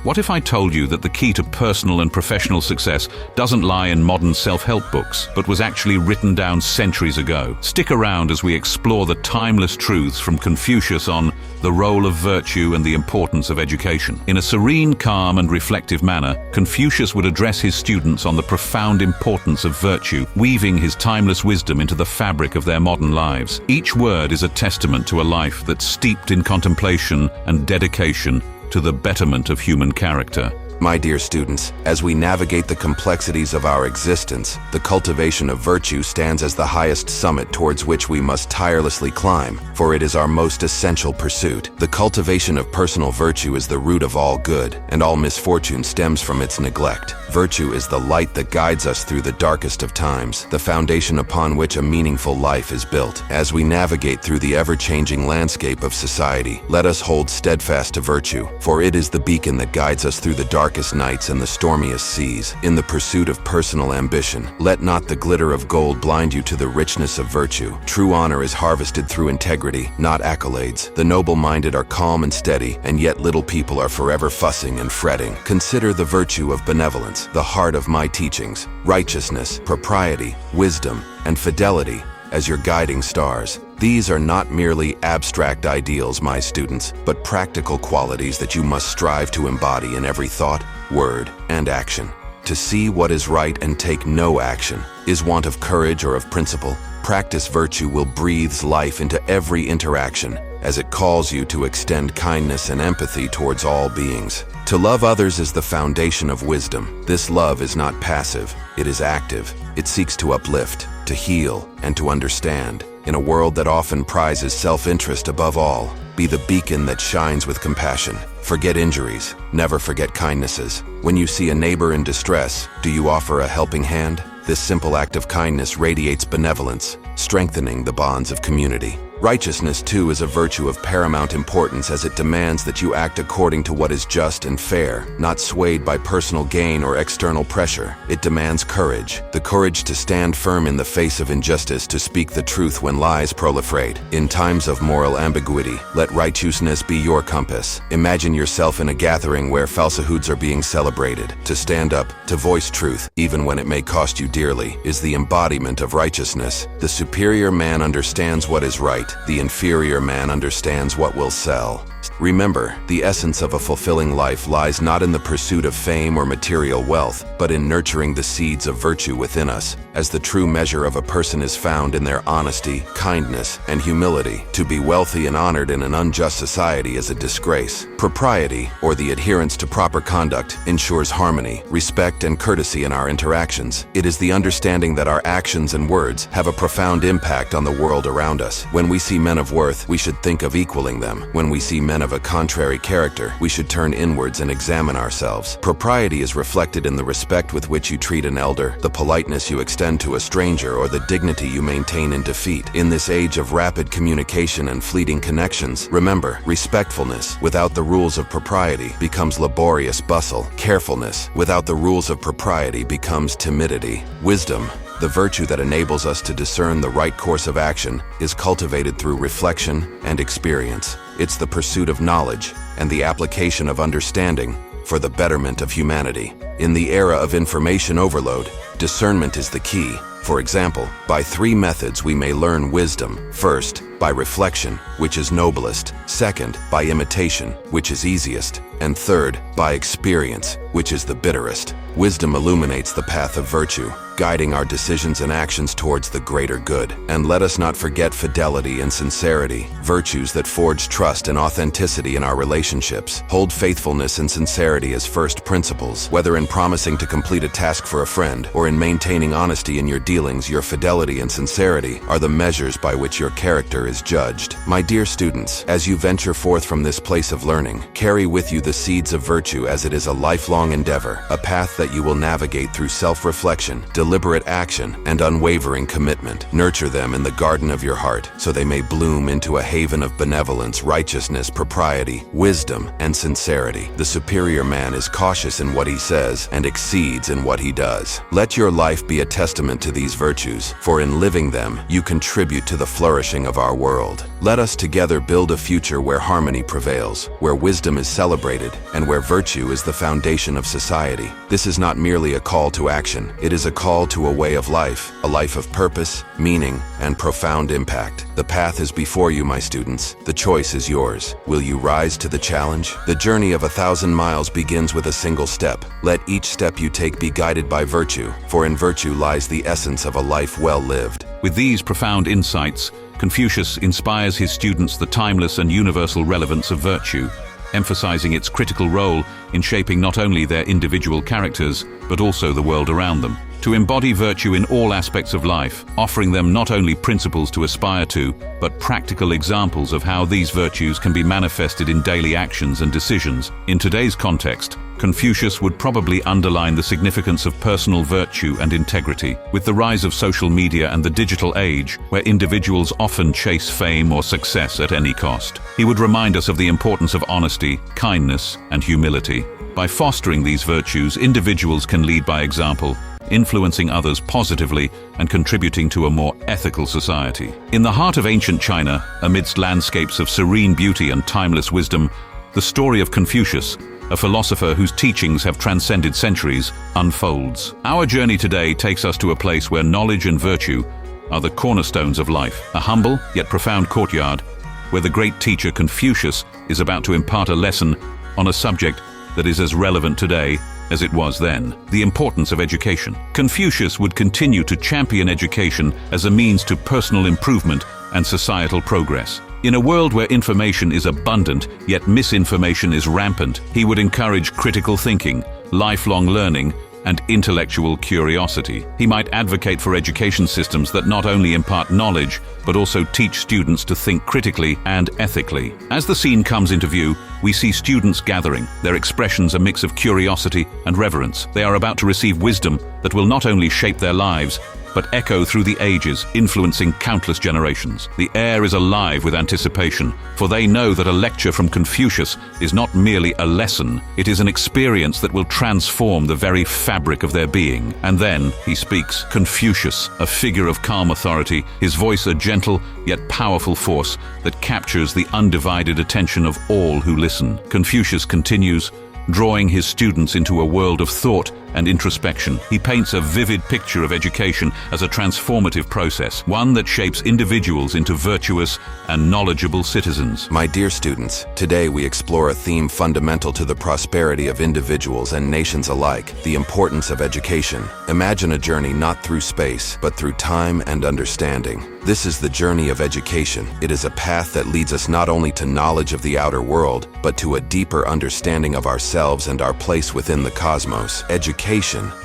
What if I told you that the key to personal and professional success doesn't lie in modern self-help books, but was actually written down centuries ago? Stick around as we explore the timeless truths from Confucius on the role of virtue and the importance of education. In a serene, calm, and reflective manner, Confucius would address his students on the profound importance of virtue, weaving his timeless wisdom into the fabric of their modern lives. Each word is a testament to a life that's steeped in contemplation and dedication to the betterment of human character. My dear students, as we navigate the complexities of our existence, the cultivation of virtue stands as the highest summit towards which we must tirelessly climb, for it is our most essential pursuit. The cultivation of personal virtue is the root of all good, and all misfortune stems from its neglect. Virtue is the light that guides us through the darkest of times, the foundation upon which a meaningful life is built. As we navigate through the ever-changing landscape of society, let us hold steadfast to virtue, for it is the beacon that guides us through the darkest nights and the stormiest seas. In the pursuit of personal ambition, let not the glitter of gold blind you to the richness of virtue. True honor is harvested through integrity, not accolades. The noble-minded are calm and steady, and yet little people are forever fussing and fretting. Consider the virtue of benevolence, the heart of my teachings, righteousness, propriety, wisdom, and fidelity as your guiding stars. These are not merely abstract ideals, my students, but practical qualities that you must strive to embody in every thought, word, and action. To see what is right and take no action is want of courage or of principle. Practice virtue will breathe life into every interaction, as it calls you to extend kindness and empathy towards all beings. To love others is the foundation of wisdom. This love is not passive, it is active. It seeks to uplift, to heal, and to understand. In a world that often prizes self-interest above all, be the beacon that shines with compassion. Forget injuries, never forget kindnesses. When you see a neighbor in distress, do you offer a helping hand? This simple act of kindness radiates benevolence, strengthening the bonds of community. Righteousness, too, is a virtue of paramount importance, as it demands that you act according to what is just and fair, not swayed by personal gain or external pressure. It demands courage, the courage to stand firm in the face of injustice, to speak the truth when lies proliferate. In times of moral ambiguity, let righteousness be your compass. Imagine yourself in a gathering where falsehoods are being celebrated. To stand up, to voice truth, even when it may cost you dearly, is the embodiment of righteousness. The superior man understands what is right. The inferior man understands what will sell. Remember, the essence of a fulfilling life lies not in the pursuit of fame or material wealth, but in nurturing the seeds of virtue within us, as the true measure of a person is found in their honesty, kindness, and humility. To be wealthy and honored in an unjust society is a disgrace. Propriety, or the adherence to proper conduct, ensures harmony, respect, and courtesy in our interactions. It is the understanding that our actions and words have a profound impact on the world around us. When we see men of worth, we should think of equaling them. When we see men of a contrary character, we should turn inwards and examine ourselves. Propriety is reflected in the respect with which you treat an elder, the politeness you extend to a stranger, or the dignity you maintain in defeat. In this age of rapid communication and fleeting connections, remember, respectfulness without the rules of propriety becomes laborious bustle. Carefulness without the rules of propriety becomes timidity. Wisdom, the virtue that enables us to discern the right course of action, is cultivated through reflection and experience. It's the pursuit of knowledge and the application of understanding for the betterment of humanity. In the era of information overload, discernment is the key. For example, by 3 methods we may learn wisdom. First, by reflection, which is noblest. Second, by imitation, which is easiest. And third, by experience, which is the bitterest. Wisdom illuminates the path of virtue, guiding our decisions and actions towards the greater good. And let us not forget fidelity and sincerity, virtues that forge trust and authenticity in our relationships. Hold faithfulness and sincerity as first principles. Whether in promising to complete a task for a friend or in maintaining honesty in your dealings, your fidelity and sincerity are the measures by which your character is judged. My dear students, as you venture forth from this place of learning, carry with you the seeds of virtue, as it is a lifelong endeavor, a path that you will navigate through self-reflection, deliberate action, and unwavering commitment. Nurture them in the garden of your heart, so they may bloom into a haven of benevolence, righteousness, propriety, wisdom, and sincerity. The superior man is cautious in what he says and exceeds in what he does. Let your life be a testament to these virtues, for in living them, you contribute to the flourishing of our world. Let us together build a future where harmony prevails, where wisdom is celebrated, and where virtue is the foundation of society. This is not merely a call to action. It is a call to a way of life, a life of purpose, meaning, and profound impact. The path is before you, my students. The choice is yours. Will you rise to the challenge? The journey of 1,000 miles begins with a single step. Let each step you take be guided by virtue, for in virtue lies the essence of a life well lived. With these profound insights, Confucius inspires his students the timeless and universal relevance of virtue, emphasizing its critical role in shaping not only their individual characters, but also the world around them. To embody virtue in all aspects of life, offering them not only principles to aspire to, but practical examples of how these virtues can be manifested in daily actions and decisions. In today's context, Confucius would probably underline the significance of personal virtue and integrity. With the rise of social media and the digital age, where individuals often chase fame or success at any cost, he would remind us of the importance of honesty, kindness, and humility. By fostering these virtues, individuals can lead by example, influencing others positively and contributing to a more ethical society. In the heart of ancient China, amidst landscapes of serene beauty and timeless wisdom, the story of Confucius, a philosopher whose teachings have transcended centuries, unfolds. Our journey today takes us to a place where knowledge and virtue are the cornerstones of life, a humble yet profound courtyard where the great teacher Confucius is about to impart a lesson on a subject that is as relevant today as it was then: the importance of education. Confucius would continue to champion education as a means to personal improvement and societal progress. In a world where information is abundant, yet misinformation is rampant, he would encourage critical thinking, lifelong learning, and intellectual curiosity. He might advocate for education systems that not only impart knowledge, but also teach students to think critically and ethically. As the scene comes into view, we see students gathering, their expressions a mix of curiosity and reverence. They are about to receive wisdom that will not only shape their lives, but echo through the ages, influencing countless generations. The air is alive with anticipation, for they know that a lecture from Confucius is not merely a lesson, it is an experience that will transform the very fabric of their being. And then he speaks. Confucius, a figure of calm authority, his voice a gentle yet powerful force that captures the undivided attention of all who listen. Confucius continues, drawing his students into a world of thought and introspection. He paints a vivid picture of education as a transformative process, one that shapes individuals into virtuous and knowledgeable citizens. My dear students, today we explore a theme fundamental to the prosperity of individuals and nations alike: the importance of education. Imagine a journey not through space, but through time and understanding. This is the journey of education. It is a path that leads us not only to knowledge of the outer world, but to a deeper understanding of ourselves and our place within the cosmos. Education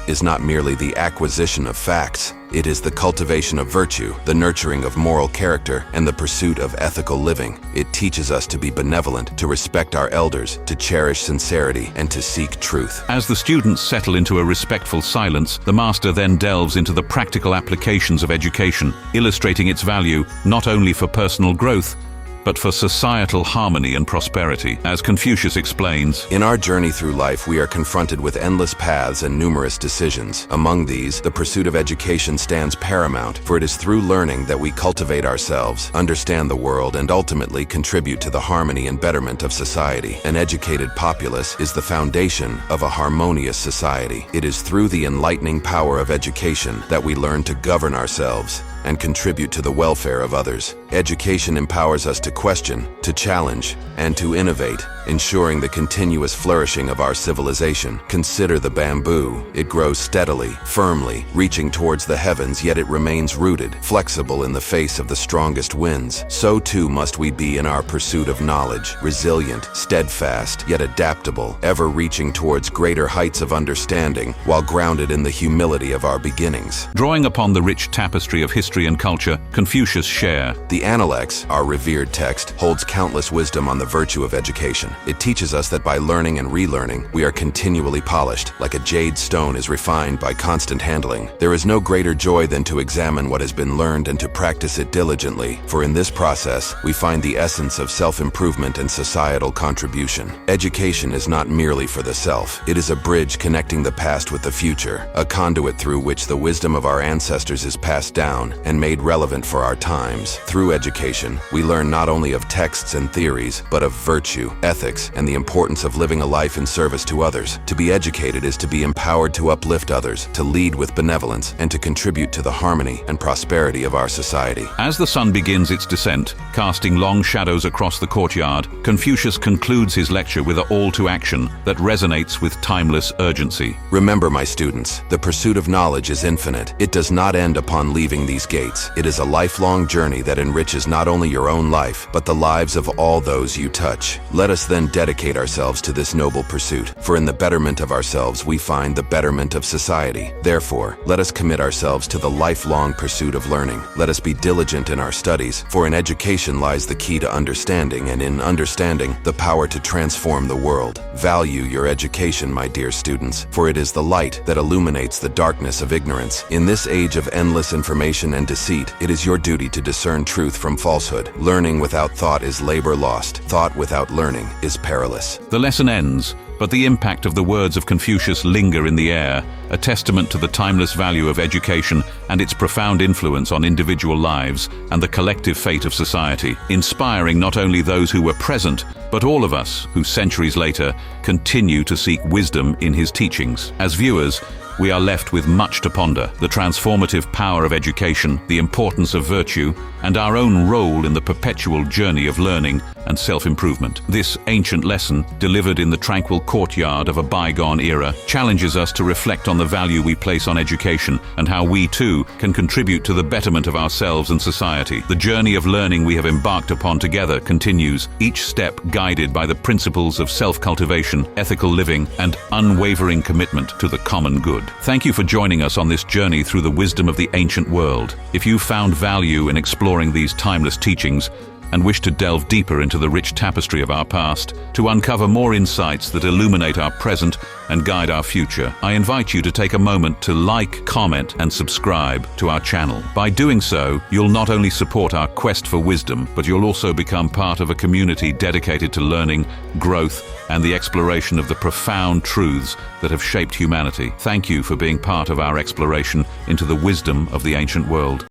is not merely the acquisition of facts. It is the cultivation of virtue, the nurturing of moral character, and the pursuit of ethical living. It teaches us to be benevolent, to respect our elders, to cherish sincerity, and to seek truth. As the students settle into a respectful silence, the master then delves into the practical applications of education, illustrating its value not only for personal growth, but for societal harmony and prosperity. As Confucius explains, in our journey through life, we are confronted with endless paths and numerous decisions. Among these, the pursuit of education stands paramount, for it is through learning that we cultivate ourselves, understand the world, and ultimately contribute to the harmony and betterment of society. An educated populace is the foundation of a harmonious society. It is through the enlightening power of education that we learn to govern ourselves and contribute to the welfare of others. Education empowers us to question, to challenge, and to innovate, ensuring the continuous flourishing of our civilization. Consider the bamboo. It grows steadily, firmly, reaching towards the heavens, yet it remains rooted, flexible in the face of the strongest winds. So too must we be in our pursuit of knowledge, resilient, steadfast, yet adaptable, ever reaching towards greater heights of understanding, while grounded in the humility of our beginnings. Drawing upon the rich tapestry of history and culture, Confucius shares. The Analects, our revered text, holds countless wisdom on the virtue of education. It teaches us that by learning and relearning, we are continually polished, like a jade stone is refined by constant handling. There is no greater joy than to examine what has been learned and to practice it diligently, for in this process, we find the essence of self-improvement and societal contribution. Education is not merely for the self. It is a bridge connecting the past with the future, a conduit through which the wisdom of our ancestors is passed down and made relevant for our times. Through education, we learn not only of texts and theories, but of virtue, ethics, and the importance of living a life in service to others. To be educated is to be empowered to uplift others, to lead with benevolence, and to contribute to the harmony and prosperity of our society. As the sun begins its descent, casting long shadows across the courtyard, Confucius concludes his lecture with a call to action that resonates with timeless urgency. Remember, my students, the pursuit of knowledge is infinite. It does not end upon leaving these gates. It is a lifelong journey that enriches not only your own life, but the lives of all those you touch. Let us then dedicate ourselves to this noble pursuit, for in the betterment of ourselves we find the betterment of society. Therefore, let us commit ourselves to the lifelong pursuit of learning. Let us be diligent in our studies, for in education lies the key to understanding, and in understanding, the power to transform the world. Value your education, my dear students, for it is the light that illuminates the darkness of ignorance. In this age of endless information and deceit, it is your duty to discern truth from falsehood. Learning without thought is labor lost. Thought without learning is perilous. The lesson ends, but the impact of the words of Confucius linger in the air, a testament to the timeless value of education and its profound influence on individual lives and the collective fate of society, inspiring not only those who were present, but all of us who centuries later continue to seek wisdom in his teachings. As viewers, we are left with much to ponder: the transformative power of education, the importance of virtue, and our own role in the perpetual journey of learning and self-improvement. This ancient lesson, delivered in the tranquil courtyard of a bygone era, challenges us to reflect on the value we place on education and how we too can contribute to the betterment of ourselves and society. The journey of learning we have embarked upon together continues, each step guided by the principles of self-cultivation, ethical living, and unwavering commitment to the common good. Thank you for joining us on this journey through the wisdom of the ancient world. If you found value in exploring these timeless teachings and wish to delve deeper into the rich tapestry of our past, to uncover more insights that illuminate our present and guide our future, I invite you to take a moment to like, comment, and subscribe to our channel. By doing so, you'll not only support our quest for wisdom, but you'll also become part of a community dedicated to learning, growth, and the exploration of the profound truths that have shaped humanity. Thank you for being part of our exploration into the wisdom of the ancient world.